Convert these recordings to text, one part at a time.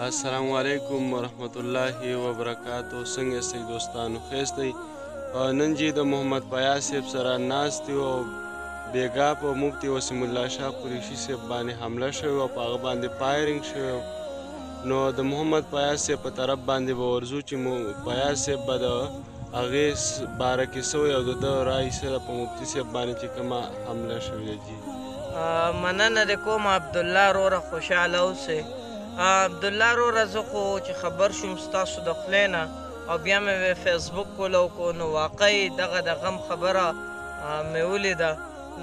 السلام علیکم ورحمت الله وبرکاتو. څنګه یاستئ دوستانو؟ ښه یاستئ؟ نن چې د محمد فیاض صاحب سره ناست یو او بېګا په مفتي وسیم الله شاه قریشي صاحب باندې حمله شوې او په هغه باندې فایرنګ شوی. نو د محمد فیاض صاحب په طرف باندې به ورځو چې فیاض صاحب به د هغې باره کې څه وایي او د ده رایې سره په مفتي صاحب باندې چې کومه حمله شوې ده. مننه دې کوم عبدالله وروره، خوشحاله اوسئ. عبدالله وروره، زه خو چې خبر شوم ستاسو د خولې نه او بیا مې فیسبوک ولو کو، نو واقعي دغه د غم خبره مې ولیده،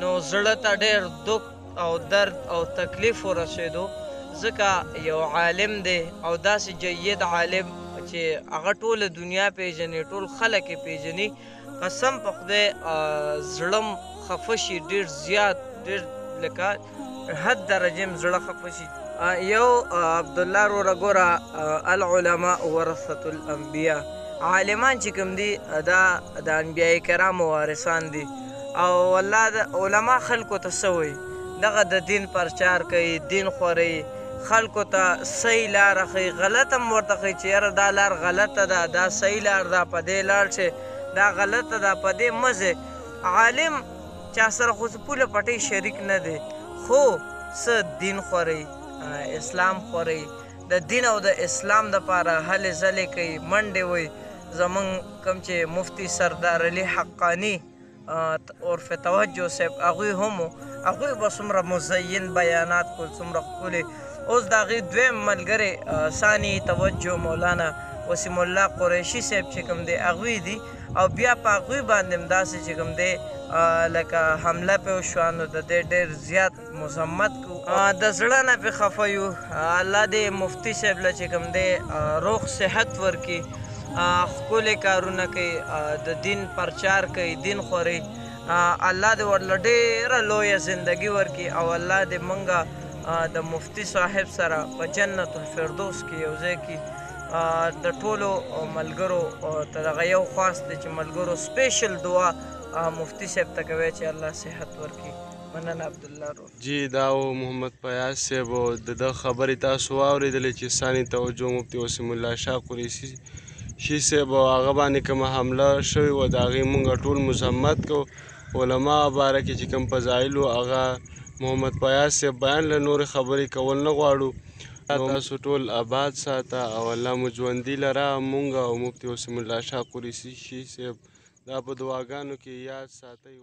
نو زړه ته ډېر دک او درد او تکلیف ورسېدو، ځکه یو عالم دی او داسې جید عالم چې هغه ټوله دنیا پیژني، ټول خلک یې پیژني. قسم په خدای زړه م خفه شي ډېر زیات، ډېر لکه حد درجې م زړه خفه شي. یو عبدالله وروره ګوره، العلماء ورثة الانبیاء، عالمان چې کوم دي دا د انبیاء کرامو وارثان دي، او الله د علما خلکو ته څه وایي؟ دغه د دین پرچار کوي، دین خوروي، خلکو ته صحیح لاره ښیي، غلطه م ورته ښیي چې یاره دا لار غلطه ده، دا صحیح لار ده، په دې لاړ شئ، دا غلطه ده، په دې مه ځئ. عالم چا سره خو پوله پټۍ شریک نه دی، خو څه دین خوروي، اسلام خوروي، د دین او د اسلام دپاره هلې ځلې کوي، منډې وایي. زمونږ کوم چې مفتی سردار علي حقاني عرف توجه صاحب، هغوی هم و، هغوی به څومره مزین بیانات کول، څومره ښکلې. اوس د هغې دویم ملګری ثاني توجه مولانا وسیم الله قریشي صاحب چې کوم دی هغوی دي، او بیا په هغوی باندې هم داسې چې کوم دی لکه حمله پې وشوه، نو د دې ډېر زیات مذمت کوو، د زړه نه پې خفه یو. الله دې مفتي صاحب له چې کوم دی روغ صحت ورکړي، ښکلې کارونه کوي، د دین پرچار کوي، دین خوري، الله دې ورله ډېره لویه زندګي ورکړي، او الله دې موږ د مفتي صاحب سره په جنت الفردوس کې یو ځای کړي. د ټولو ملګرو ته دغه یو خواست دی چې ملګرو سپیشل دعا مفتي صاحب ته کوئ چې الله صحت ورکړي. مننه عبدالله وروره. جی دا و محمد فیاض صاحب، او د ده خبرې تاسو واورېدلې چې ثاني توجه مفتي وسیم الله شاه قریشي صاحب او هغه باندې کومه حمله شوې وه، د هغې مونږ ټول مذمت کوو. علما باره کې چې کوم فضایل و هغه محمد فیاض صاحب بیان له نورې خبرې کول نه غواړو. تاسو ټول آباد ساته او الله مو ژوندي لره، مونږ او مفتي وسیم الله شاه قریشي صاحب دا په دعاګانو کې یاد ساتئ.